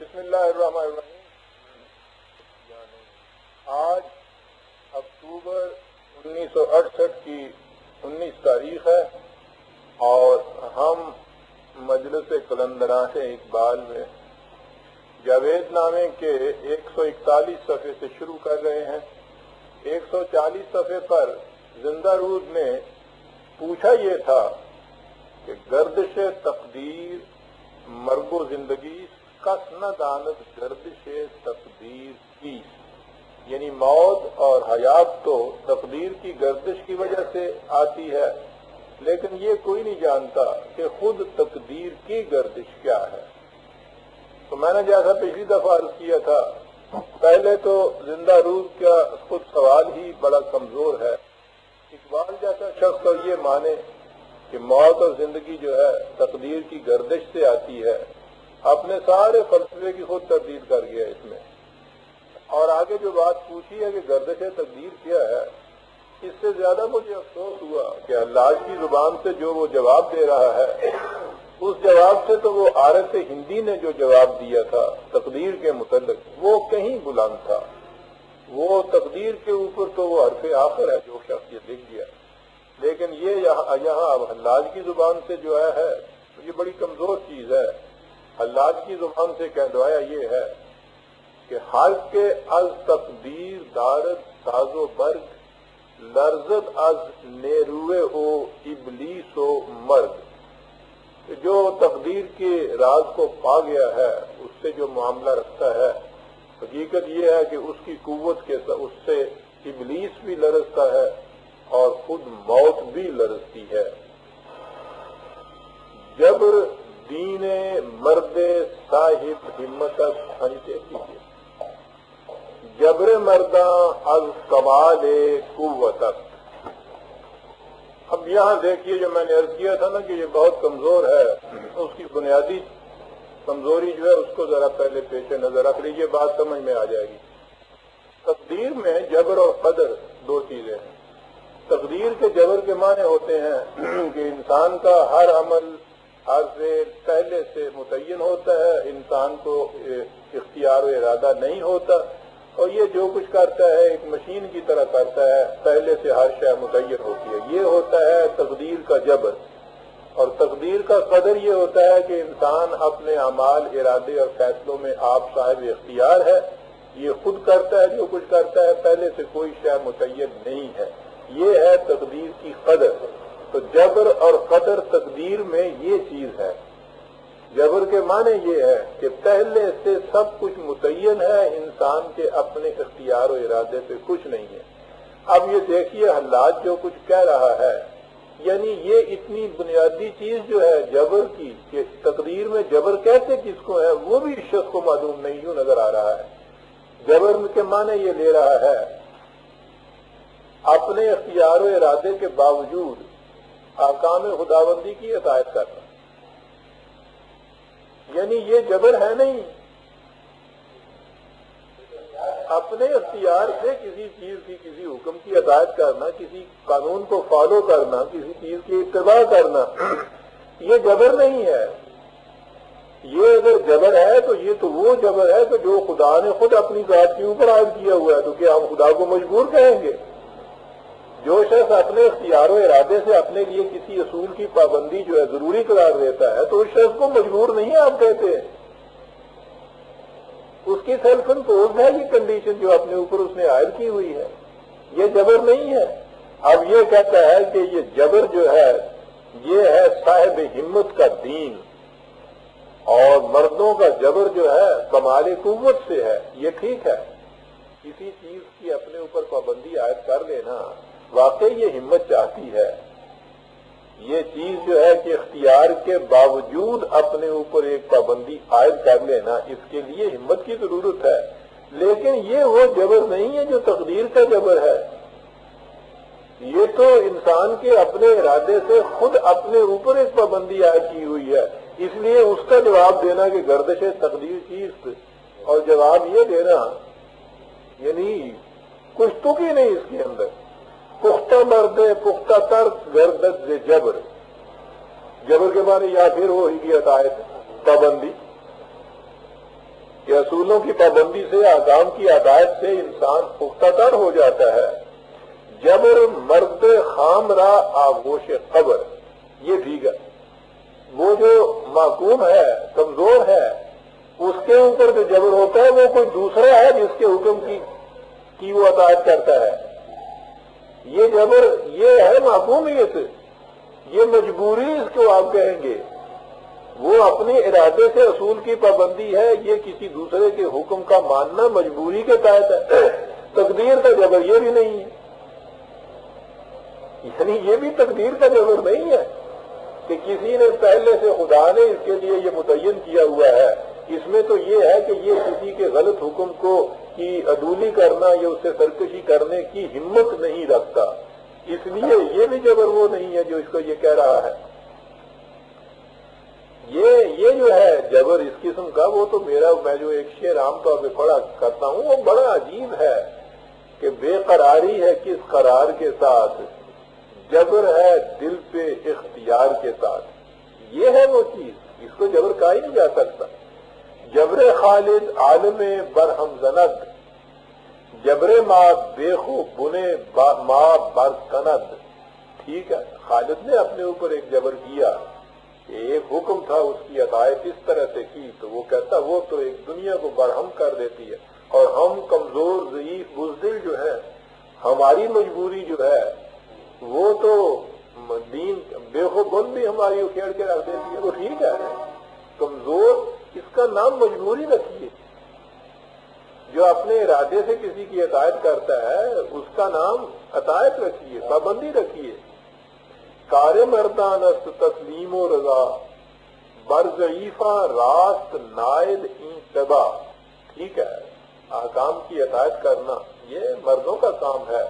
بسم اللہ الرحمن الرحیم. آج اکتوبر 1968 کی 19 تاریخ ہے اور ہم مجلس قلندرانِ اقبال میں جاوید نامے کے 141 صفحے سے شروع کر رہے ہیں. 140 صفحے پر زندہ رود نے پوچھا یہ تھا کہ گردش تقدیر مرگ و زندگی کس نہ دانت گردش تقدیر کی، یعنی موت اور حیات تو تقدیر کی گردش کی وجہ سے آتی ہے، لیکن یہ کوئی نہیں جانتا کہ خود تقدیر کی گردش کیا ہے. تو میں نے جیسا پچھلی دفعہ عرض کیا تھا، پہلے تو زندہ رود کا خود سوال ہی بڑا کمزور ہے. اقبال جیسا شخص تو یہ مانے کہ موت اور زندگی جو ہے تقدیر کی گردش سے آتی ہے، اپنے سارے فلسفے کی خود تردید کر گیا اس میں. اور آگے جو بات پوچھی ہے کہ گردش تقدیر کیا ہے، اس سے زیادہ مجھے افسوس ہوا کہ حلاج کی زبان سے جو وہ جواب دے رہا ہے، اس جواب سے تو وہ عارف ہندی نے جو جواب دیا تھا تقدیر کے متعلق وہ کہیں بلند تھا. وہ تقدیر کے اوپر تو وہ حرف آخر ہے جو شخص یہ لکھ گیا، لیکن یہ یہاں اب حلاج کی زبان سے جو ہے یہ بڑی کمزور چیز ہے. حلاج کی زبان سے کہلوایا یہ ہے کہ حل کے از تقدیر دارد ساز و برگ لرزد از نیروے ہو ابلیس و مرگ. جو تقدیر کے راز کو پا گیا ہے اس سے جو معاملہ رکھتا ہے، حقیقت یہ ہے کہ اس کی قوت کے اس سے ابلیس بھی لرزتا ہے اور خود موت بھی لرزتی ہے. جبر دین مرد صاحب ہمتت ہنچے کیجیے، جبر مرداں از کمال قوتت. اب یہاں دیکھیے جو میں نے عرض کیا تھا نا کہ یہ بہت کمزور ہے، اس کی بنیادی کمزوری جو ہے اس کو ذرا پہلے پیش نظر رکھ لیجیے، بات سمجھ میں آ جائے گی. تقدیر میں جبر اور قدر دو چیزیں ہیں. تقدیر کے جبر کے معنی ہوتے ہیں کہ انسان کا ہر عمل ہر فعل پہلے سے متعین ہوتا ہے، انسان کو اختیار و ارادہ نہیں ہوتا، اور یہ جو کچھ کرتا ہے ایک مشین کی طرح کرتا ہے، پہلے سے ہر شے متعین ہوتی ہے. یہ ہوتا ہے تقدیر کا جبر. اور تقدیر کا قدر یہ ہوتا ہے کہ انسان اپنے اعمال ارادے اور فیصلوں میں آپ صاحب اختیار ہے، یہ خود کرتا ہے جو کچھ کرتا ہے، پہلے سے کوئی شے متعین نہیں ہے. یہ ہے تقدیر کی قدر. تو جبر اور قدر تقدیر میں یہ چیز ہے. جبر کے معنی یہ ہے کہ پہلے سے سب کچھ متعین ہے، انسان کے اپنے اختیار و ارادے پہ کچھ نہیں ہے. اب یہ دیکھیے حلاج جو کچھ کہہ رہا ہے، یعنی یہ اتنی بنیادی چیز جو ہے جبر کی کہ تقدیر میں جبر کہتے کس کو ہے وہ بھی اس شخص کو معلوم نہیں یوں نظر آ رہا ہے. جبر کے معنی یہ لے رہا ہے اپنے اختیار و ارادے کے باوجود احکام خداوندی کی اطاعت کرنا. یعنی یہ جبر ہے نہیں، اپنے اختیار سے کسی چیز کی کسی حکم کی اطاعت کرنا، کسی قانون کو فالو کرنا، کسی چیز کی اتباع کرنا، یہ جبر نہیں ہے. یہ اگر جبر ہے تو یہ تو وہ جبر ہے کہ جو خدا نے خود اپنی ذات کے اوپر عائد کیا ہوا ہے. تو کیا ہم خدا کو مجبور کہیں گے؟ جو شخص اپنے اختیار و ارادے سے اپنے لیے کسی اصول کی پابندی جو ہے ضروری قرار دیتا ہے تو اس شخص کو مجبور نہیں آپ کہتے ہیں. اس کی سیلف امپوزڈ ہے یہ کنڈیشن جو اپنے اوپر اس نے عائد کی ہوئی ہے، یہ جبر نہیں ہے. اب یہ کہتا ہے کہ یہ جبر جو ہے یہ ہے صاحب ہمت کا دین، اور مردوں کا جبر جو ہے کمال قوت سے ہے. یہ ٹھیک ہے، کسی چیز کی اپنے اوپر پابندی عائد کر لینا واقعی یہ ہمت چاہتی ہے. یہ چیز جو ہے کہ اختیار کے باوجود اپنے اوپر ایک پابندی عائد کر لینا، اس کے لیے ہمت کی ضرورت ہے. لیکن یہ وہ جبر نہیں ہے جو تقدیر کا جبر ہے. یہ تو انسان کے اپنے ارادے سے خود اپنے اوپر ایک پابندی عائد کی ہوئی ہے. اس لیے اس کا جواب دینا کہ گردش تقدیر چیز، اور جواب یہ دینا یعنی کچھ تو کی نہیں اس کے اندر. پختہ مرد پختہ ترک گردد جبر. جبر کے بارے یا پھر وہ ہی اطاعت پابندی. کہ اصولوں کی پابندی سے، احکام کی ہدایت سے انسان پختہ تر ہو جاتا ہے۔ جبر مرد خام را آغوش قبر، یہ ٹھیک ہے۔ وہ جو معقوم ہے، کمزور ہے، اس کے اوپر جو جبر ہوتا ہے وہ کوئی دوسرا ہے جس کے حکم کی وہ اطاعت کرتا ہے۔ یہ جبر یہ ہے معقومیت، یہ مجبوری اس کو آپ کہیں گے۔ وہ اپنے ارادے سے اصول کی پابندی ہے، یہ کسی دوسرے کے حکم کا ماننا مجبوری کے تحت ہے۔ تقدیر کا جبر یہ بھی نہیں ہے، یعنی یہ بھی تقدیر کا جبر نہیں ہے کہ کسی نے پہلے سے خدا نے اس کے لیے یہ متعین کیا ہوا ہے۔ اس میں تو یہ ہے کہ یہ کسی کے غلط حکم کی عدولی کرنا یا اس سے سرکشی کرنے کی ہمت نہیں رکھتا، اس لیے یہ بھی جبر وہ نہیں ہے جو اس کو یہ کہہ رہا ہے۔ یہ جو ہے جبر اس قسم کا، وہ تو میں جو ایک شعر عام طور پہ پڑھا کرتا ہوں، وہ بڑا عجیب ہے کہ بے قراری ہے کس قرار کے ساتھ، جبر ہے دل پہ اختیار کے ساتھ۔ یہ ہے وہ چیز، اس کو جبر کہا ہی نہیں جا سکتا۔ جبر خالد عالم برہم زند، جبر ماں بے خو بنے ماں برکند۔ ٹھیک ہے، خالد نے اپنے اوپر ایک جبر کیا، ایک حکم تھا، اس کی اطاعت اس طرح سے کی تو وہ کہتا وہ تو ایک دنیا کو برہم کر دیتی ہے، اور ہم کمزور ضعیف بزدل جو ہے، ہماری مجبوری جو ہے وہ تو دین بے خوبن بھی ہماری اکھیڑ کے رکھ دیتی ہے۔ وہ ٹھیک ہے، کمزور اس کا نام مجبوری رکھیے، جو اپنے ارادے سے کسی کی اطاعت کرتا ہے اس کا نام اطاعت رکھیے، پابندی رکھیے۔ کار مردان است تسلیم و رضا، بر ضعیفہ راست نائد این تبا۔ ٹھیک ہے، احکام کی اطاعت کرنا یہ مردوں کا کام ہے،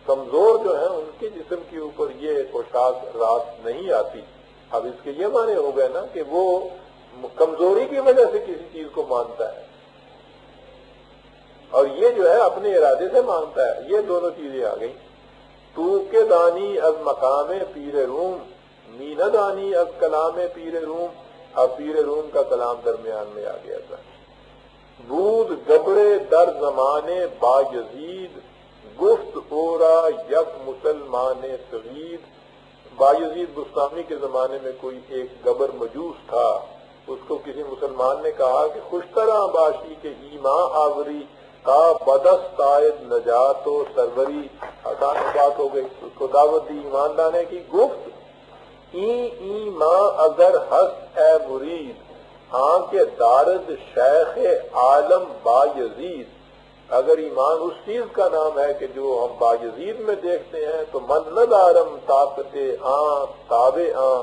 کمزور جو ہیں ان کے جسم کے اوپر یہ پوشاک راست نہیں آتی۔ اب اس کے یہ معنی ہو گئے نا کہ وہ کمزوری کی وجہ سے کسی چیز کو مانتا ہے، اور یہ جو ہے اپنے ارادے سے مانتا ہے۔ یہ دونوں چیزیں آ گئیں۔ تو کے دانی از مقام پیر روم، مینہ دانی از کلام پیر روم۔ اب پیر روم کا کلام درمیان میں آ گیا تھا۔ بود گبرے در زمانے با یزید، گفت اورا یک مسلمان سعید۔ با یزید بستامی کے زمانے میں کوئی ایک گبر مجوس تھا، اس کو کسی مسلمان نے کہا کہ خوشترا باشی کے ایمان آوری کا بدست آئد نجات و سروری۔ آسان بات ہو گئی، اس کو دعوت دی ایمان لانے کی۔ گفت ایمان اگر ہست اے مرید، ہاں کے دارد شیخ عالم با یزید۔ اگر ایمان اس چیز کا نام ہے کہ جو ہم با یزید میں دیکھتے ہیں تو من ندارم طاقت آں تابع آں،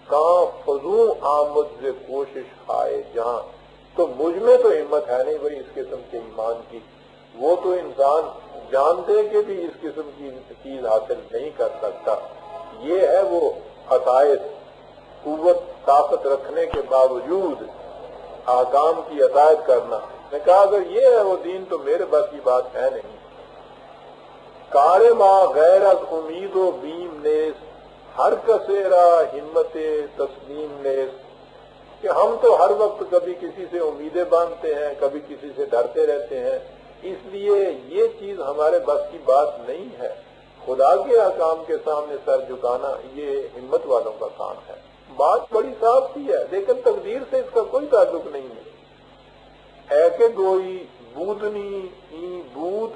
کاں فضوں آمد سے کوشش آئے جہاں۔ تو مجھ میں تو ہمت ہے نہیں بھائی اس قسم کے ایمان کی، وہ تو انسان جان دے کے بھی اس قسم کی چیز حاصل نہیں کر سکتا۔ یہ ہے وہ عطائت، قوت طاقت رکھنے کے باوجود احکام کی اطاعت کرنا۔ میں کہا اگر یہ ہے وہ دین تو میرے بس کی بات ہے نہیں۔ کار ماں غیر از امید و بیم نیس، ہر کسیرا ہمت تسلیم نیس۔ کہ ہم تو ہر وقت کبھی کسی سے امیدیں باندھتے ہیں، کبھی کسی سے ڈرتے رہتے ہیں، اس لیے یہ چیز ہمارے بس کی بات نہیں ہے۔ خدا کے احکام کے سامنے سر جھکانا یہ ہمت والوں کا کام ہے۔ بات بڑی صاف سی ہے، لیکن تقدیر سے اس کا کوئی تعلق نہیں ہے۔ اے کہ گوئی بودنی ای بود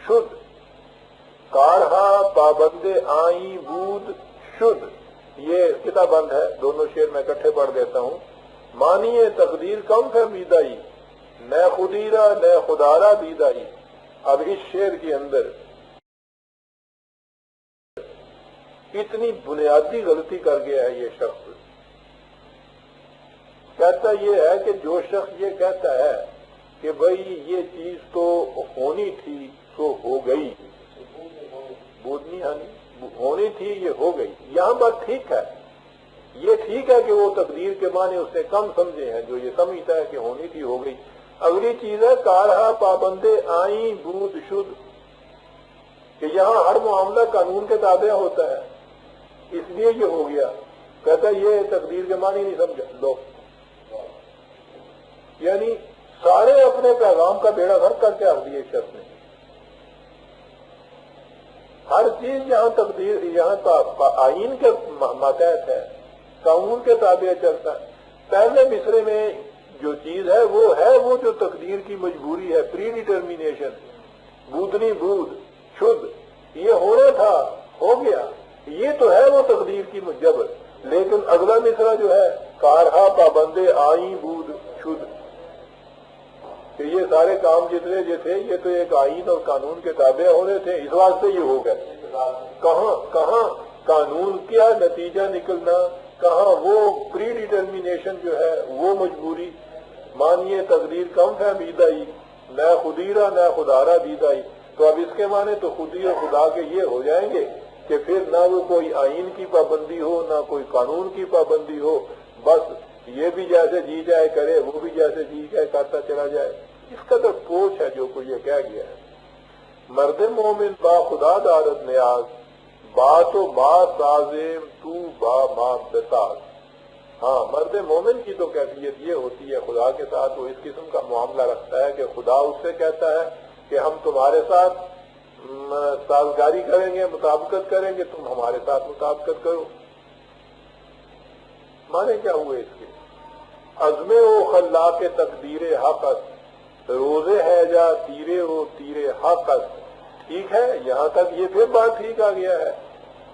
شد، کارہا پابند آئی بود شد۔ یہ کتاب بند ہے، دونوں شعر میں اکٹھے پڑھ دیتا ہوں۔ مانیے تقدیر کم فہمیدائی، نہ خدیرہ نہ خدارہ دیدائی۔ اب اس شعر کے اندر اتنی بنیادی غلطی کر گیا ہے یہ شخص۔ کہتا یہ ہے کہ جو شخص یہ کہتا ہے کہ بھئی یہ چیز تو ہونی تھی تو ہو گئی، بودنی ہونی تھی یہ ہو گئی، یہاں بات ٹھیک ہے، یہ ٹھیک ہے کہ وہ تقدیر کے معنی اس نے کم سمجھے ہیں، جو یہ سمجھتا ہے کہ ہونی تھی ہو گئی۔ اگلی چیز ہے کارہا پابندے آئیں بود شد، کہ یہاں ہر معاملہ قانون کے تابع ہوتا ہے، اس لیے یہ ہو گیا۔ کہتا ہے یہ تقدیر کے معنی نہیں سمجھا لو، یعنی سارے اپنے پیغام کا بیڑا غرق کر کے رکھ دیے شخص نے. ہر چیز یہاں تقدیر، یہاں آئین کے ماتحت ہے، قانون کے تابع چلتا ہے. پہلے مصرے میں جو چیز ہے وہ جو تقدیر کی مجبوری ہے، پری ڈیٹرمینیشن، بودنی بود شد، یہ ہونا تھا، ہو گیا، یہ تو ہے وہ تقدیر کی جبر. لیکن اگلا مصرع جو ہے کارہا پابندے آئیں بود شد، کہ یہ سارے کام جتنے جو تھے یہ تو ایک آئین اور قانون کے تابع ہونے تھے، اس واسطے یہ ہو گئے. کہاں قانون کیا نتیجہ نکلنا، کہاں وہ پری ڈیٹرمینیشن جو ہے وہ مجبوری. مانیے تقدیر کم فہمیدائی، نہ خدیرہ نہ خدارہ دیدائی. تو اب اس کے معنی تو خودی اور خدا کے یہ ہو جائیں گے کہ پھر نہ وہ کوئی آئین کی پابندی ہو نہ کوئی قانون کی پابندی ہو، بس یہ بھی جیسے جی جائے کرے، وہ بھی جیسے جی جائے کرتا چلا جائے. اس کا تو پوچھ ہے جو کوئی یہ کہہ گیا ہے. مرد مومن با خدا دارت نیاز، بات و با سازم تو با ما بساز. ہاں، مرد مومن کی تو کیفیت یہ ہوتی ہے خدا کے ساتھ وہ اس قسم کا معاملہ رکھتا ہے کہ خدا اس سے کہتا ہے کہ ہم تمہارے ساتھ سازگاری کریں گے، مطابقت کریں گے، تم ہمارے ساتھ مطابقت کرو. مانے کیا ہوئے اس کے؟ عزم و خلا کے تقدیر حق است، روزے ہے جا تیرے ہو تیرے حق است. ٹھیک ہے، یہاں تک یہ پھر بات ٹھیک آ گیا ہے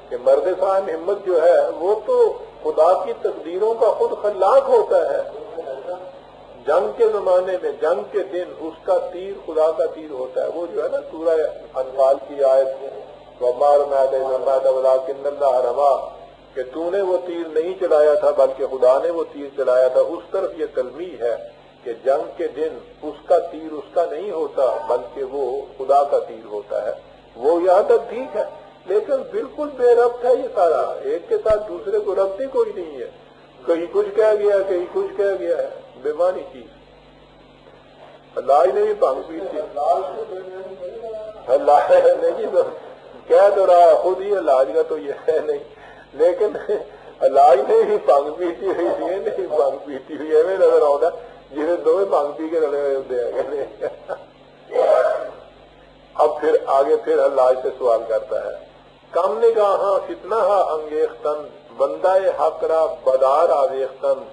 کہ مرد صاحب ہمت جو ہے وہ تو خدا کی تقدیروں کا خود خلاق ہوتا ہے. جنگ کے زمانے میں، جنگ کے دن اس کا تیر خدا کا تیر ہوتا ہے. وہ جو ہے نا سورہ انفال کی آیت وَمَا رَمَيْتَ إِذْ رَمَيْتَ وَلَٰكِنَّ اللَّهَ رَمَىٰ، کہ تو نے وہ تیر نہیں چلایا تھا بلکہ خدا نے وہ تیر چلایا تھا. اس طرف یہ تلمیح ہے کہ جنگ کے دن اس کا تیر اس کا نہیں ہوتا بلکہ وہ خدا کا تیر ہوتا ہے. وہ یہاں تک ٹھیک ہے، لیکن بالکل بے ربط ہے یہ سارا، ایک کے ساتھ دوسرے کو ربط ہی کوئی نہیں ہے. کہیں کچھ کہہ گیا کہیں کچھ کہہ گیا ہے، بے معنی چیز. اللہ نے بھی بھنگ پی تھی، اللہ نہیں تو کہہ تو رہا خود ہی علاج کا تو یہ ہے نہیں، لیکن علاج نے بھی بھنگ پیتی ہوئی یہ نہیں بھنگ پیتی ہوئی ایویں نظر آتا جنہیں دونوں بھنگ پی کے رلے ہوتے ہیں. اب پھر آگے پھر اللہ سے سوال کرتا ہے. کم نگاہاں فتنہ انگیختن بندہ حق را بدار آویختن.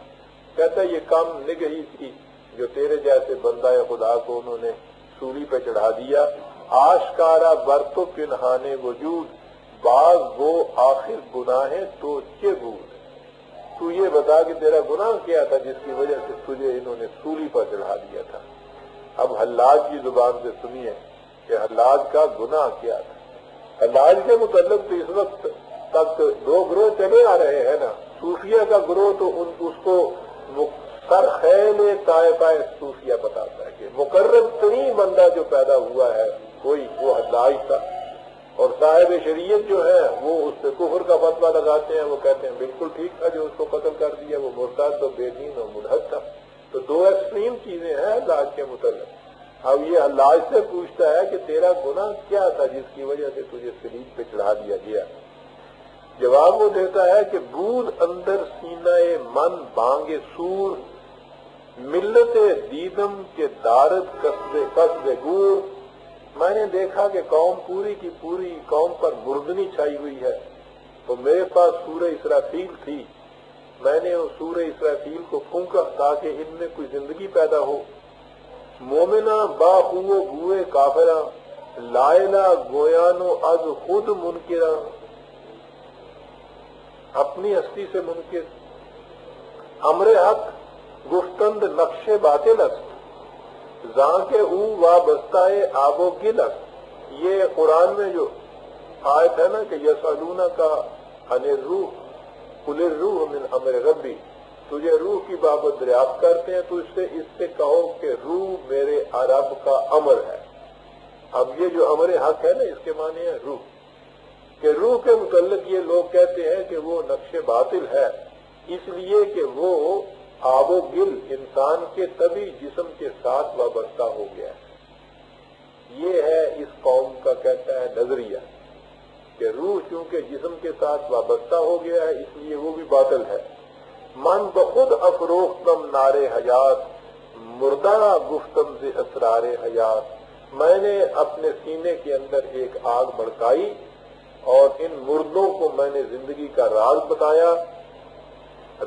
کہتا ہے یہ کم نگہی تھی جو تیرے جیسے بندہ خدا کو انہوں نے سولی پہ چڑھا دیا. آشکارا برتو پنہانے وجود بعض وہ آخر گناہیں تو چے بود. تو یہ بتا کہ تیرا گناہ کیا تھا جس کی وجہ سے تجھے انہوں نے سولی پر چڑھا دیا تھا. اب حلاج کی زبان سے سنیے کہ حلاج کا گناہ کیا تھا. حلاج کے متعلق تو اس وقت تک دو گروہ چلے آ رہے ہیں نا. صوفیہ کا گروہ تو اس کو سرخیل طائفہ صوفیہ بتاتا ہے کہ مقرب ترین بندہ جو پیدا ہوا ہے کوئی وہ حلاج تھا، اور صاحب شریعت جو ہے وہ اس پہ کفر کا فتویٰ لگاتے ہیں. وہ کہتے ہیں بالکل ٹھیک تھا جو اس کو قتل کر دیا، وہ مرتد و بے دین اور ملحد تھا. تو دو ایکسٹریم چیزیں ہیں حلاج کے متعلق. اب یہ حلاج سے پوچھتا ہے کہ تیرا گناہ کیا تھا جس کی وجہ سے تجھے صلیب پہ چڑھا دیا گیا. جواب وہ دیتا ہے کہ بود اندر سینہ من بانگ سور، ملت دیدم کے دارت قصد گور. میں نے دیکھا کہ قوم پوری کی پوری قوم پر مردنی چھائی ہوئی ہے، تو میرے پاس سورہ اسرافیل تھی. میں نے اس سورہ اسرافیل کو پھونکا تاکہ ان میں کوئی زندگی پیدا ہو. مومنہ با خو گوئے کافرہ لائلہ گویانو از خود منکرہ. اپنی ہستی سے منکر، امر حق گفتند نقش باطل است، زاں کے او وابستہ آب و گل است. یہ قرآن میں جو آیت ہے نا کہ یسألونک عن الروح قل الروح من امر ربی، تجھے روح کی بابت دریافت کرتے ہیں تو اس سے کہو کہ روح میرے رب کا امر ہے. اب یہ جو امر حق ہے نا اس کے معنی ہے روح، کہ روح کے متعلق یہ لوگ کہتے ہیں کہ وہ نقش باطل ہے، اس لیے کہ وہ آب و گل انسان کے طبی جسم کے ساتھ وابستہ ہو گیا ہے. یہ ہے اس قوم کا کہتا ہے نظریہ کہ روح چونکہ جسم کے ساتھ وابستہ ہو گیا ہے اس لیے وہ بھی باطل ہے. من بخود افروختم نار حیات مردہ گفتم سے اسرار حیات، میں نے اپنے سینے کے اندر ایک آگ بھڑکائی اور ان مردوں کو میں نے زندگی کا راز بتایا۔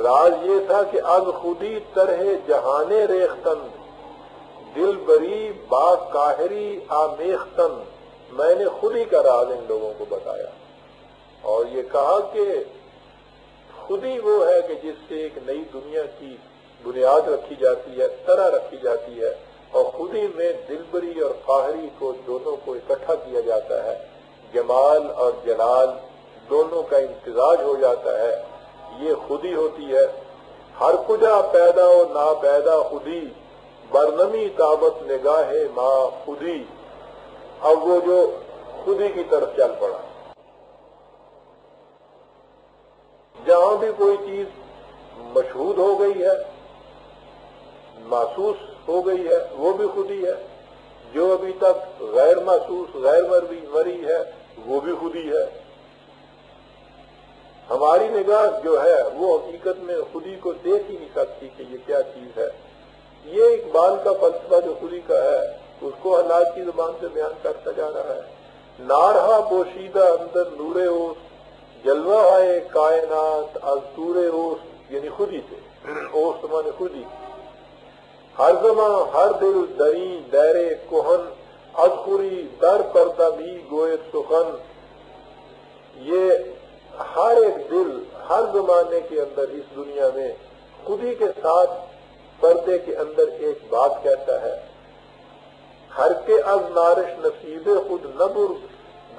راز یہ تھا کہ از خودی طرح جہان ریختن، دل بری با کاہری آمیختن، میں نے خود ہی کا راز ان لوگوں کو بتایا اور یہ کہا کہ خود ہی وہ ہے کہ جس سے ایک نئی دنیا کی بنیاد رکھی جاتی ہے، طرح رکھی جاتی ہے، اور خود ہی میں دلبری اور قاہری کو دونوں کو اکٹھا کیا جاتا ہے، جمال اور جلال دونوں کا امتزاج ہو جاتا ہے، یہ خود ہی ہوتی ہے۔ ہر کجا پیدا و ناپیدا خودی، برنمی تابت نگاہ ماں خودی۔ اب وہ جو خودی کی طرف چل پڑا، جہاں بھی کوئی چیز مشہود ہو گئی ہے، محسوس ہو گئی ہے، وہ بھی خودی ہے، جو ابھی تک غیر محسوس غیر مری ہے وہ بھی خودی ہے۔ ہماری نگاہ جو ہے وہ حقیقت میں خودی کو دیکھ ہی نہیں سکتی کہ یہ کیا چیز ہے۔ یہ اقبال کا فلسفہ جو خودی کا ہے اس کو حلاج کی زبان سے بیان کرتا جا رہا ہے۔ نارہا پوشیدہ اندر نور اوس، جلوہ ہے کائنات از دور اوس، یعنی خودی سے، اوس مانے خودی۔ ہر زمان ہر دل دری دیر کوہن، از خوری در پردہ بھی گوئے سخن۔ یہ ہر ایک دل ہر زمانے کے اندر اس دنیا میں خودی کے ساتھ پردے کے اندر ایک بات کہتا ہے۔ ہر کے از نارش نصیب خود نبر،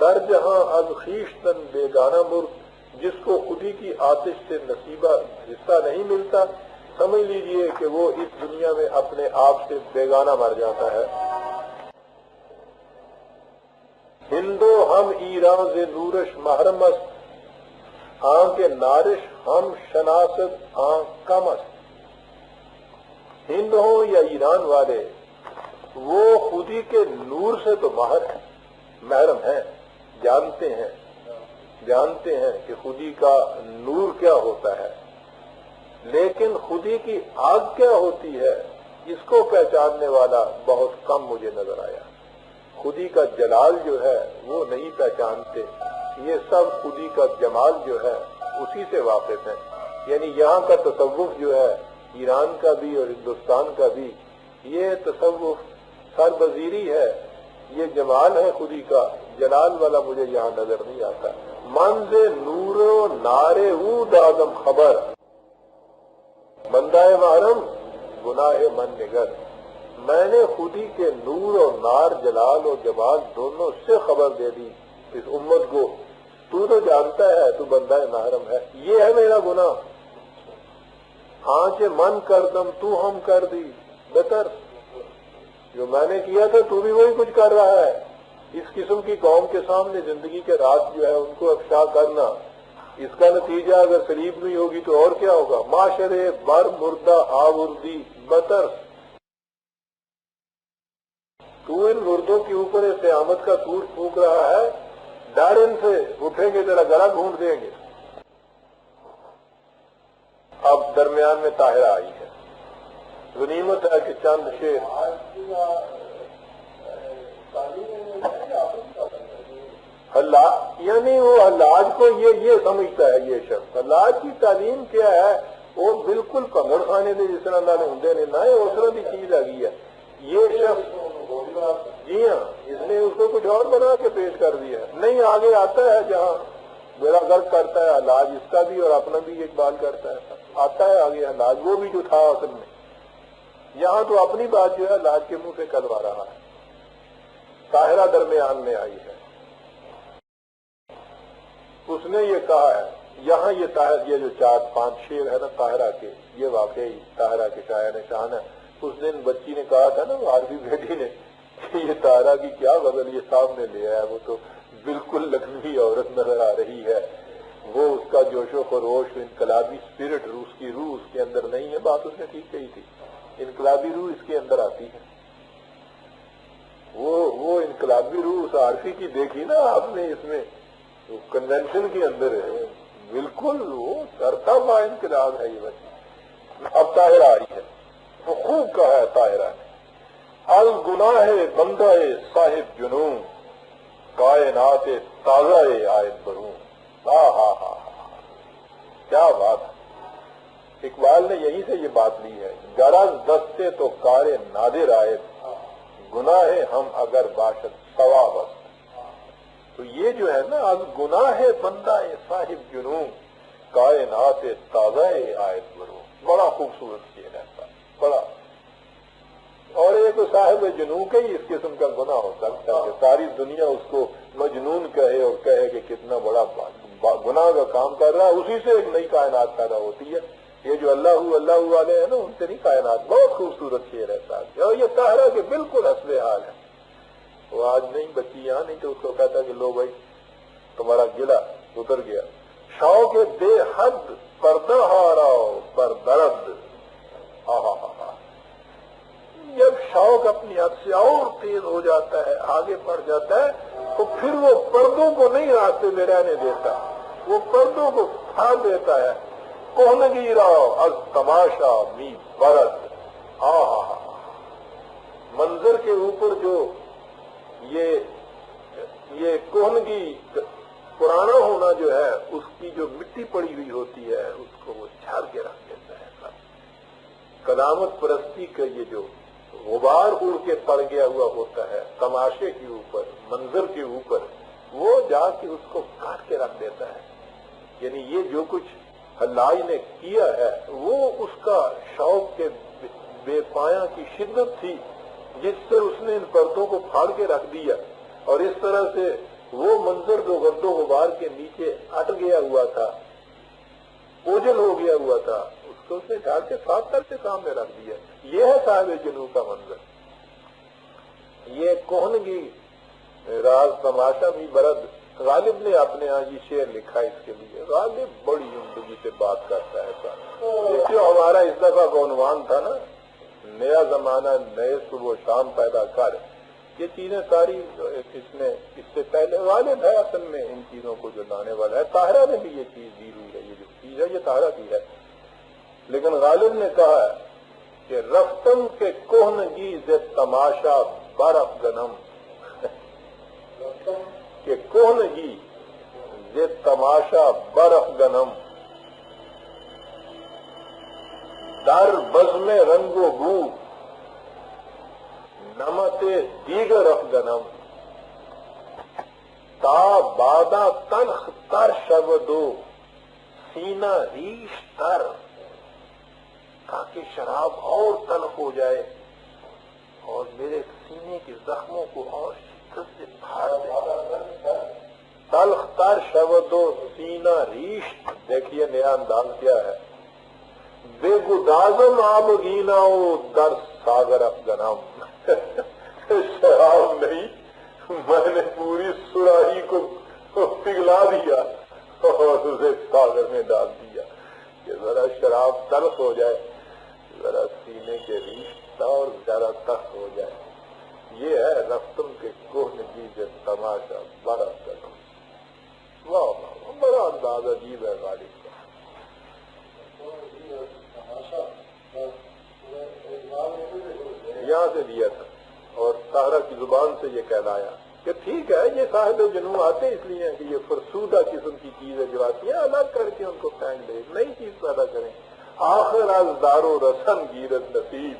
در جہاں از خیشتن بیگانہ مرد۔ جس کو خودی کی آتش سے نصیبہ حصہ نہیں ملتا، سمجھ لیجئے کہ وہ اس دنیا میں اپنے آپ سے بیگانہ مر جاتا ہے۔ ہندو ہم ایران سے نورش محرم است، آنکھ نارش ہم شناست آنکھ کم است۔ ہند ہوں یا ایران والے، وہ خودی کے نور سے تو باہر ہیں، محرم ہیں، جانتے ہیں کہ خودی کا نور کیا ہوتا ہے، لیکن خودی کی آگ کیا ہوتی ہے اس کو پہچاننے والا بہت کم مجھے نظر آیا۔ خودی کا جلال جو ہے وہ نہیں پہچانتے، یہ سب خودی کا جمال جو ہے اسی سے واقف ہیں۔ یعنی یہاں کا تصوف جو ہے، ایران کا بھی اور ہندوستان کا بھی، یہ تصوف سربزیری ہے، یہ جمال ہے خودی کا، جلال والا مجھے یہاں نظر نہیں آتا۔ منز نور و نارے او دادم خبر، بندہ محرم گناہ من نگر۔ میں نے خودی کے نور اور نار، جلال اور جمال دونوں سے خبر دے دی اس امت کو۔ تو جانتا ہے تو بندہ محرم ہے، یہ ہے میرا گناہ۔ آنچ من کردم تو ہم کر دی بہتر، جو میں نے کیا تھا تو بھی وہی کچھ کر رہا ہے۔ اس قسم کی قوم کے سامنے زندگی کے راز جو ہے ان کو افشا کرنا، اس کا نتیجہ اگر سلیب نہیں ہوگی تو اور کیا ہوگا؟ معاشرے بر مردہ آوردی بتر، تو ان مردوں کے اوپر قیامت کا سور پھونک رہا ہے، ڈر ان سے، اٹھیں گے تیرا گلا گھونٹ دیں گے۔ اب درمیان میں طاہرہ آئی ہے، غنیمت ہے کہ چند شیر یعنی وہ حلاج کو یہ سمجھتا ہے، یہ شخص حلاج کی تعلیم کیا ہے، وہ بالکل پنگڑ خانے دے جس طرح اللہ نے ہوں نے نہ اس طرح کی چیز آ گئی ہے۔ یہ شخص جی ہاں، اس نے اس کو کچھ اور بنا کے پیش کر دیا، نہیں آگے آتا ہے جہاں میرا غرق کرتا ہے علاج اس کا بھی اور اپنا بھی اقبال کرتا ہے، آتا ہے آگے علاج وہ بھی جو تھا اصل میں، یہاں تو اپنی بات جو ہے علاج کے منہ سے کروا رہا ہے۔ طاہرہ درمیان میں آئی ہے، اس نے یہ کہا ہے، یہاں یہ جو 4-5 شعر ہے نا طاہرہ کے، یہ واقعی طاہرہ کے شاعر شان ہے۔ اس دن بچی نے کہا تھا نا عارفی بیٹی نے کہ یہ طاہرہ کی کیا غزل یہ سامنے لے آیا، وہ تو بالکل لکھنوی عورت نظر آ رہی ہے، وہ اس کا جوش و خروش، انقلابی اسپرٹ، روس کی روح اس کے اندر نہیں ہے۔ بات اس نے ٹھیک کہی تھی، انقلابی روح اس کے اندر آتی ہے، وہ انقلابی روح اس عارفی کی دیکھی نا آپ نے، اس میں کنونشن کے اندر ہے، بالکل وہ کرتا ہوا انقلاب ہے یہ بچی۔ اب طاہرہ آ رہی ہے، خوب کہا ہے طاہرہ نے، الگناہ بندہ صاحب جنون، کائنات تازہ آیت برون۔ کیا بات ہے، اقبال نے یہیں سے یہ بات لی ہے، غرض دستے تو کار نادر آیت، گناہ ہم اگر باشد ثواب است۔ تو یہ جو ہے نا، الگناہ بندہ صاحب جنون، کائنات تازہ آیت برون، بڑا خوبصورت شعر ہے، بڑا۔ اور ایک صاحب جنون کا ہی اس قسم کا گناہ ہو سکتا ہے کہ ساری دنیا اس کو مجنون کہے اور کہے کہ کتنا بڑا گناہ کا کام کر رہا ہے، اسی سے ایک نئی کائنات پیدا ہوتی ہے۔ یہ جو اللہ والے ہیں نا، ان سے نہیں کائنات، بہت خوبصورت شعر ہے صاحب، اور یہ طاہرہ کے بالکل اصل حال ہے۔ وہ آج نہیں بچی یہاں، نہیں تو اس کو کہتا کہ لو بھائی تمہارا گلا اتر گیا۔ شوق بے حد پردہ ہارا پر درد، جب شوق اپنی حد سے اور تیز ہو جاتا ہے، آگے بڑھ جاتا ہے، تو پھر وہ پردوں کو نہیں راستے میں رہنے دیتا، وہ پردوں کو پھاڑ دیتا ہے۔ کوہنگی راو از تماشا می برد، منظر کے اوپر جو یہ کوہنگی پرانا ہونا جو ہے، اس کی جو مٹی پڑی ہوئی ہوتی ہے، اس کو وہ جھاڑ کے رکھ دیتا ہے۔ قدامت پرستی کا یہ جو غبار اڑ کے پڑ گیا ہوا ہوتا ہے تماشے کے اوپر، منظر کے اوپر، وہ جا کے اس کو کاٹ کے رکھ دیتا ہے۔ یعنی یہ جو کچھ اللہ نے کیا ہے، وہ اس کا شوق کے بے پایاں کی شدت تھی، جس سے اس نے ان پردوں کو پھاڑ کے رکھ دیا، اور اس طرح سے وہ منظر جو گرد و غبار کے نیچے اٹ گیا ہوا تھا، اوجھل ہو گیا ہوا تھا، اس کو اس نے جھاڑ کے صاف کر کے سامنے رکھ دیا۔ یہ ہے صاحب جنوں کا منظر۔ یہ کوہنگی راز تماشا بھی برد، غالب نے اپنے یہاں یہ شعر لکھا اس کے لیے۔ غالب بڑی عمدگی سے بات کرتا ہے صاحب۔ جو ہمارا اس دفعہ کا عنوان تھا نا، نیا زمانہ نئے صبح و شام پیدا کر، یہ چیزیں ساری اس سے پہلے غالب ہے اصل میں ان چیزوں کو جو لانے والا ہے۔ طاہرہ نے بھی یہ چیز دی ہوئی ہے، یہ جو چیز ہے یہ طاہرہ کی ہے، لیکن غالب نے کہا ہے کہ رفتم کے کوہنگی ز تماشا برف گنم، کہ کوہنگی ز تماشا برف گنم، در بزم رنگ و بو نمت دیگر افغنم، تا بادا تلخ تر شودو سینہ ریش تر، تاکہ شراب اور تلخ ہو جائے اور میرے سینے کے زخموں کو اور شدت سے پھاڑ دے۔ تلخ تر شودو سینہ ریش، دیکھیے نیا انداز کیا ہے۔ بے گدازم آبگیناؤ در ساگر افغنم، شراب نہیں، میں نے پوری سراہی کو پگھلا دیا اور اسے ساگر میں ڈال دیا کہ ذرا شراب تلخ ہو جائے، ذرا سینے کے ریش اور ذرا تخت ہو جائے۔ یہ ہے رفتم کے کوہنگی سے تماشا بڑا کرم۔ واہ واہ، بڑا انداز عجیب ہے غالب کا۔ یہاں سے دیا تھا اور طاہرہ کی زبان سے یہ کہلایا کہ ٹھیک ہے، یہ صاحب جنوں آتے اس لیے کہ یہ فرسودہ قسم کی چیزیں جو آتی ہیں الگ کر کے ان کو پھینک دے، نئی چیز پیدا کریں۔ آخر از دار و رسن گیرت نصیب،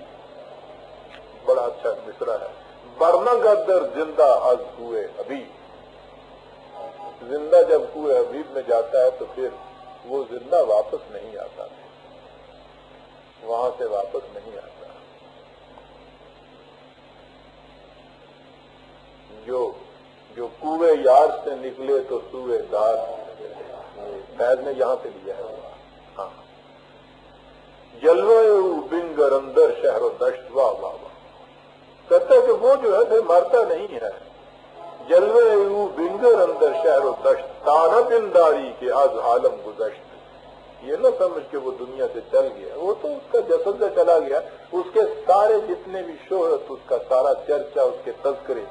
بڑا اچھا مصرع ہے۔ برنا گدر زندہ از کوئے حبیب، زندہ جب کوئے حبیب میں جاتا ہے تو پھر وہ زندہ واپس نہیں آتا، وہاں سے واپس نہیں آتا۔ جو کوئے یار سے نکلے تو سوئے دار، فیض نے یہاں سے لیا ہے۔ ہاں، جلوے بنگر اندر شہر و دشت، واہ واہ واہ، کہتا ہے کہ وہ جو ہے پھر مرتا نہیں ہے۔ جلوے بنگر اندر شہر و دشت، تانا پنداری کے از عالم گزشت، یہ نہ سمجھ کے وہ دنیا سے چل گیا، وہ تو اس کا جسد سے چلا گیا، اس کے سارے جتنے بھی شہرت، اس کا سارا چرچا، اس کے تذکرے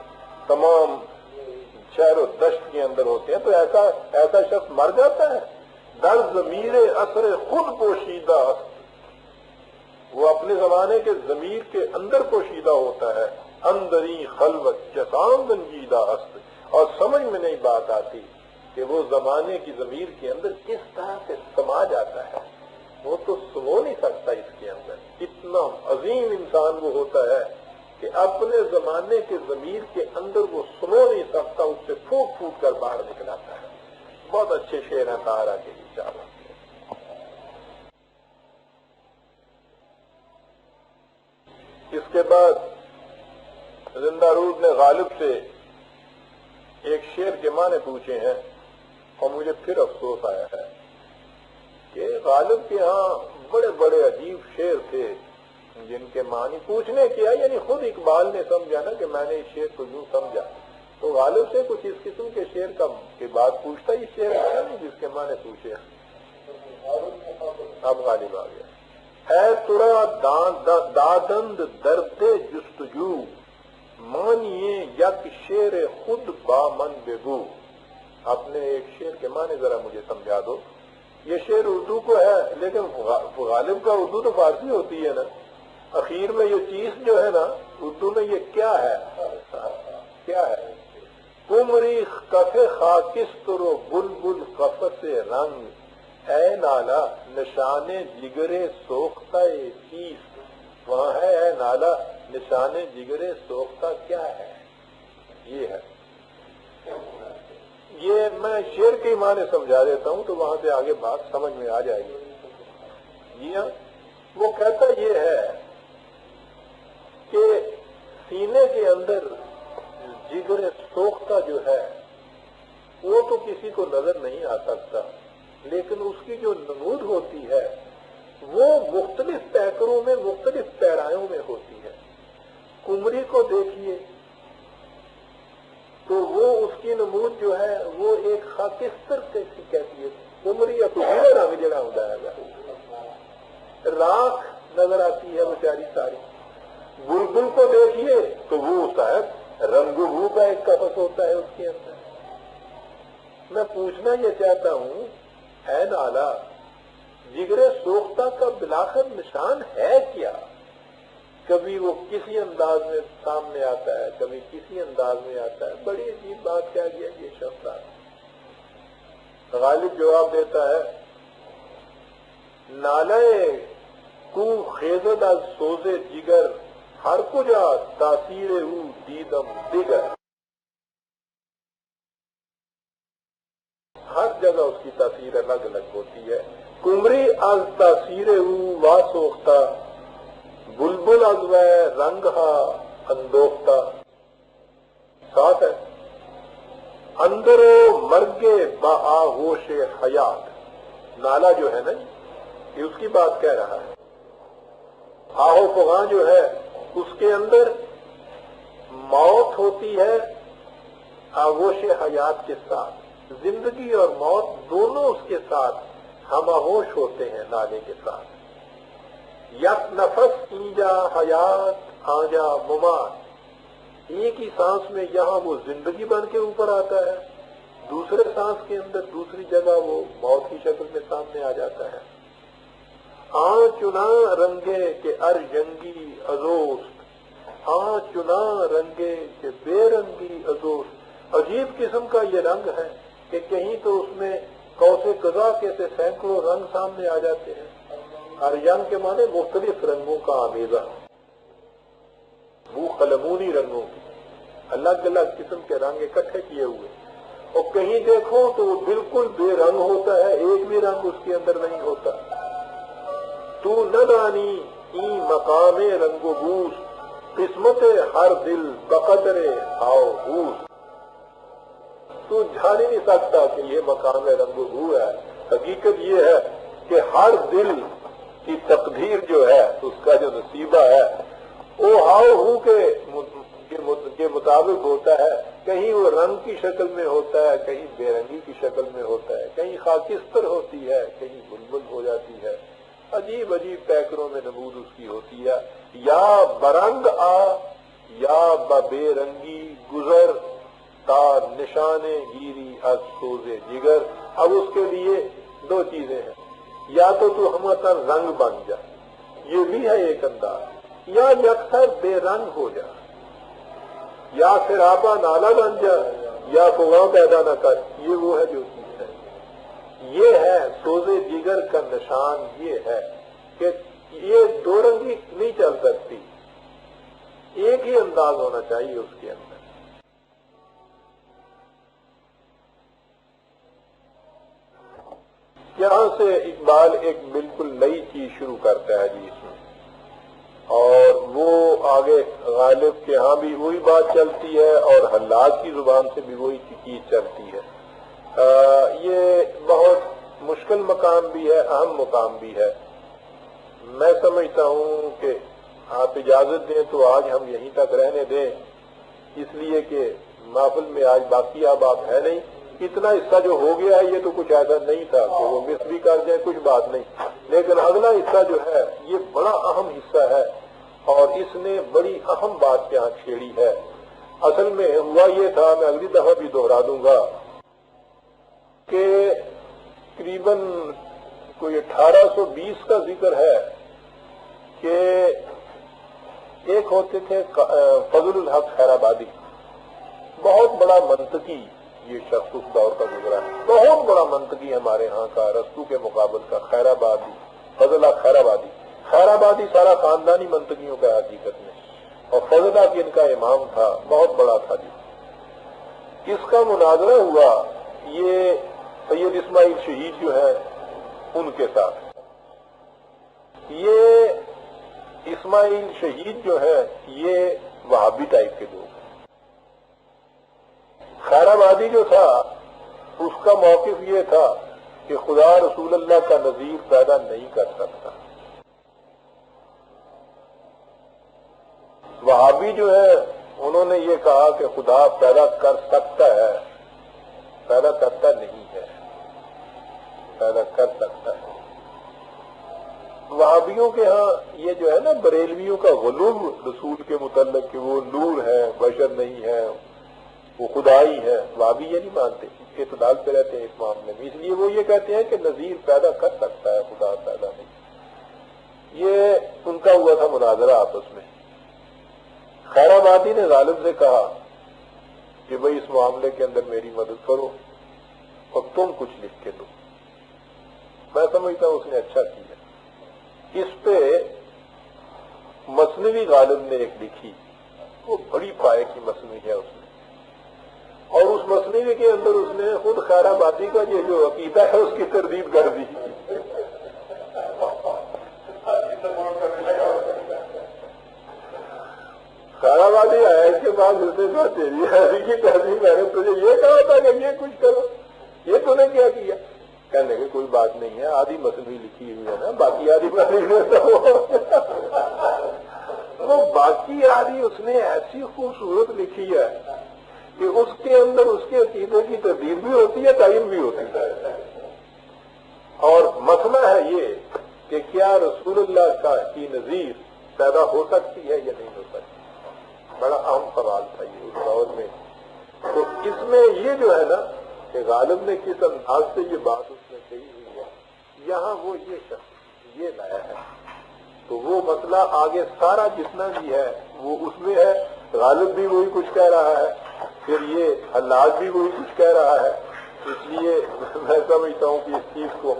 تمام شہر و دشت کے اندر ہوتے ہیں۔ تو ایسا شخص مر جاتا ہے۔ در ضمیر اثر خود پوشیدہ است، وہ اپنے زمانے کے ضمیر کے اندر پوشیدہ ہوتا ہے. اندری خلوت چسان رنجیدہ است، اور سمجھ میں نہیں بات آتی کہ وہ زمانے کی ضمیر کے اندر کس طرح سے سما جاتا ہے. وہ تو سمو نہیں سکتا اس کے اندر. اتنا عظیم انسان وہ ہوتا ہے کہ اپنے زمانے کے ضمیر کے اندر وہ سمو نہیں سکتا، اس سے پھوٹ پھوٹ کر باہر نکل آتا ہے. بہت اچھے شعر ہیں طاہرہ کے انشاءاللہ. اس کے بعد زندہ رود نے غالب سے ایک شعر کے معنی پوچھے ہیں، اور مجھے پھر افسوس آیا ہے کہ غالب کے ہاں بڑے بڑے عجیب شعر تھے جن کے معنی پوچھنے کیا، یعنی خود اقبال نے سمجھا نا کہ میں نے اس شعر کو یوں سمجھا، تو غالب سے کچھ اس قسم کے شعر کی بات پوچھتا، یہ شعر اچھا نہیں جس کے معنی پوچھے. اب غالب آ گیا. ہے ترا دادند درد جستجو، مانیے یک شعر خود با من بگو. اپنے ایک شعر کے معنی ذرا مجھے سمجھا دو. یہ شعر اردو کو ہے، لیکن غالب کا اردو تو فارسی ہوتی ہے نا. اخیر میں یہ چیز جو ہے نا اردو میں یہ کیا ہے؟ کیا ہے؟ کمری کف خاکستر و بلبل قفس رنگ، اے نالا نشان جگر سوختہ چیز. وہاں ہے اے نالا نشان جگر سوختہ کیا ہے؟ یہ ہے. یہ میں شعر کے معنی سمجھا دیتا ہوں تو وہاں سے آگے بات سمجھ میں آ جائے گی. جی ہاں، وہ کہتا یہ ہے کہ سینے کے اندر جگر سوختہ جو ہے وہ تو کسی کو نظر نہیں آ سکتا، لیکن اس کی جو نمود ہوتی ہے وہ مختلف پیکروں میں مختلف پیرایوں میں ہوتی ہے. کمری کو دیکھیے تو وہ اس کی نمود جو ہے وہ ایک خاکستر کی کہتی ہے. کمری یا کچھ رنگ جڑا ہوتا ہے، راکھ نظر آتی ہے بیچاری ساری. بلبل کو دیکھیے تو وہ ہوتا ہے رنگ رو کا ایک قفس ہوتا ہے اس کے اندر. میں پوچھنا یہ چاہتا ہوں، ہے نالا جگر سوختہ کا بلاخر نشان ہے کیا؟ کبھی وہ کسی انداز میں سامنے آتا ہے، کبھی کسی انداز میں آتا ہے. بڑی عجیب بات کیا گیا یہ شخص. غالب جواب دیتا ہے، نالے کو خیزد از سوز جگر، ہر کجا تاثیر او دیدم دیگر. ہر جگہ اس کی تاثیر الگ الگ ہوتی ہے. کمری از تاثیر او وا سوختہ، بلبل از وہ رنگ ہا اندوختہ. ساتھ ہے اندر مرگے با آغوش حیات. نالا جو ہے نا یہ اس کی بات کہہ رہا ہے. آہو فغاں جو ہے اس کے اندر موت ہوتی ہے آغوش حیات کے ساتھ. زندگی اور موت دونوں اس کے ساتھ ہم آغوش ہوتے ہیں نالے کے ساتھ. یک نفس اینجا حیات آجا ممات. ایک ہی سانس میں یہاں وہ زندگی بن کے اوپر آتا ہے، دوسرے سانس کے اندر دوسری جگہ وہ موت کی شکل میں سامنے آ جاتا ہے. چنا رنگے کے ار جنگی ازوست، چنا رنگے کے بے رنگی ازوست. عجیب قسم کا یہ رنگ ہے کہ کہیں تو اس میں قوس قزح کے سے سینکڑوں رنگ سامنے آ جاتے ہیں. ارجن کے معنی مختلف رنگوں کا آمیزہ، وہ قلمونی رنگوں کی الگ الگ قسم کے رنگ اکٹھے کیے ہوئے. اور کہیں دیکھو تو وہ بالکل بے رنگ ہوتا ہے، ایک بھی رنگ اس کے اندر نہیں ہوتا. تو نہ دانی ای مقام رنگ و بوس، قسمت ہر دل بقدر آؤ بوس. تو جان ہی نہیں سکتا کہ یہ مقام رنگ و بو ہے. حقیقت یہ ہے کہ ہر دل کی تقدیر جو ہے اس کا جو نصیبہ ہے وہ ہاؤ ہو کے مطابق ہوتا ہے. کہیں وہ رنگ کی شکل میں ہوتا ہے، کہیں بے رنگی کی شکل میں ہوتا ہے، کہیں خاکستر ہوتی ہے، کہیں بلبل ہو جاتی ہے. عجیب عجیب پیکروں میں نمود اس کی ہوتی ہے. یا برنگ آ یا بے رنگی گزر، تا نشانے گیری از سوزے جگر. اب اس کے لیے دو چیزیں ہیں، یا تو ہمارا رنگ بن جائے، یہ بھی ہے ایک انداز، یا یکسر بے رنگ ہو جا، یا سراپا نالا بن جا، یا فغاں پیدا نہ کر، یہ وہ ہے جو چیز ہے۔ یہ ہے سوزے جگر کا نشان، یہ ہے کہ یہ دو رنگی نہیں چل سکتی، ایک ہی انداز ہونا چاہیے اس کے اندر۔ یہاں سے اقبال ایک بالکل نئی چیز شروع کرتا ہے جی اس میں، اور وہ آگے غالب کے ہاں بھی وہی بات چلتی ہے اور حلاج کی زبان سے بھی وہی چیز چلتی ہے۔ یہ بہت مشکل مقام بھی ہے، اہم مقام بھی ہے۔ میں سمجھتا ہوں کہ آپ اجازت دیں تو آج ہم یہیں تک رہنے دیں، اس لیے کہ محفل میں آج باقی آپ ہے نہیں۔ اتنا حصہ جو ہو گیا ہے یہ تو کچھ ایسا نہیں تھا کہ وہ مس بھی کر جائے، کچھ بات نہیں، لیکن اگلا حصہ جو ہے یہ بڑا اہم حصہ ہے اور اس نے بڑی اہم بات یہاں چھیڑی ہے۔ اصل میں ہوا یہ تھا، میں اگلی دفعہ بھی دوہرا دوں گا، کہ تقریباً کوئی 1820 کا ذکر ہے کہ ایک ہوتے تھے فضل الحق خیر آبادی، بہت بڑا منطقی یہ شخص اس دور کا گزرا ہے، بہت بڑا منطقی ہمارے ہاں کا، رستو کے مقابل کا خیر آبادی، فضل الحق خیر آبادی۔ خیر آبادی سارا خاندانی منطقیوں کا حقیقت میں، اور فضل الحق ان کا امام تھا، بہت بڑا تھا جی۔ اس کا مناظرہ ہوا یہ سید اسماعیل شہید جو ہے ان کے ساتھ۔ یہ اسماعیل شہید جو ہے یہ وہابی ٹائپ کے لوگ ہیں۔ خیر آبادی جو تھا اس کا موقف یہ تھا کہ خدا رسول اللہ کا نظیر پیدا نہیں کر سکتا۔ وہابی جو ہے انہوں نے یہ کہا کہ خدا پیدا کر سکتا ہے، پیدا کرتا نہیں ہے، پیدا کر سکتا ہے۔ وہابیوں کے ہاں یہ جو ہے نا بریلویوں کا غلو رسول کے متعلق کہ وہ نور ہے، بشر نہیں ہے، وہ خدائی ہے، وہابی یہ نہیں مانتے، اعتدال پہ رہتے ہیں اس معاملے میں، اس لیے وہ یہ کہتے ہیں کہ نظیر پیدا کر سکتا ہے، خدا پیدا نہیں۔ یہ ان کا ہوا تھا مناظرہ آپس میں۔ خیر آبادی نے غالب سے کہا کہ بھئی اس معاملے کے اندر میری مدد کرو اور تم کچھ لکھ کے دو۔ میں سمجھتا ہوں اس نے اچھا کیا۔ اس پہ مثنوی غالب نے ایک لکھی، وہ بڑی پائے کی مثنوی ہے اس میں، اور اس مثنوی کے اندر اس نے خود خیر آبادی کا یہ جو عقیدہ ہے اس کی تردید کر دی۔ خیر آبادی آیا اس کے بعد اس نے کہا تیری ایسی کی تہذیب، میں نے تجھے یہ کہا تھا کہ یہ کچھ کرو، یہ تو نے کیا کیا؟ کہنے کہ کوئی بات نہیں ہے، آدھی مثنوی لکھی ہوئی ہے نا، باقی آدھی وہ باقی آدھی اس نے ایسی خوبصورت لکھی ہے کہ اس کے اندر اس کے عقیدے کی تردید بھی ہوتی ہے، تعین بھی ہوتی ہے۔ اور مسئلہ ہے یہ کہ کیا رسول اللہ کی نظیر پیدا ہو سکتی ہے یا نہیں ہو سکتی، بڑا اہم سوال تھا یہ اس دور میں۔ تو اس میں یہ جو ہے نا کہ غالب نے کس انداز سے یہ بات اس میں کہی ہوئی ہے، یہاں وہ یہ شخص یہ لایا ہے، تو وہ مسئلہ آگے سارا جتنا بھی ہے وہ اس میں ہے۔ غالب بھی وہی کچھ کہہ رہا ہے، پھر یہ حلاج بھی وہی کچھ کہہ رہا ہے، اس لیے میں سمجھتا ہوں کہ اس چیز کو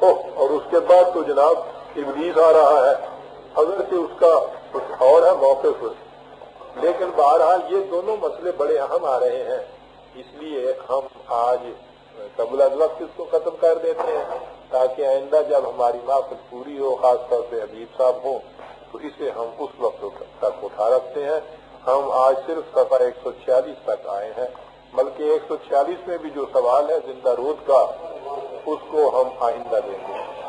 اور اس کے بعد تو جناب ابلیس آ رہا ہے، اگرچہ اس کا کچھ اور ہے موقف، لیکن بہرحال یہ دونوں مسئلے بڑے اہم آ رہے ہیں، اس لیے ہم آج قبل از وقت اس کو ختم کر دیتے ہیں تاکہ آئندہ جب ہماری محفل پوری ہو، خاص طور پہ حبیب صاحب ہوں، تو اسے ہم اس وقت تک اٹھا رکھتے ہیں۔ ہم آج صرف صفحہ 146 تک آئے ہیں، بلکہ 146 میں بھی جو سوال ہے زندہ رود کا، اس کو ہم آئندہ دیں گے۔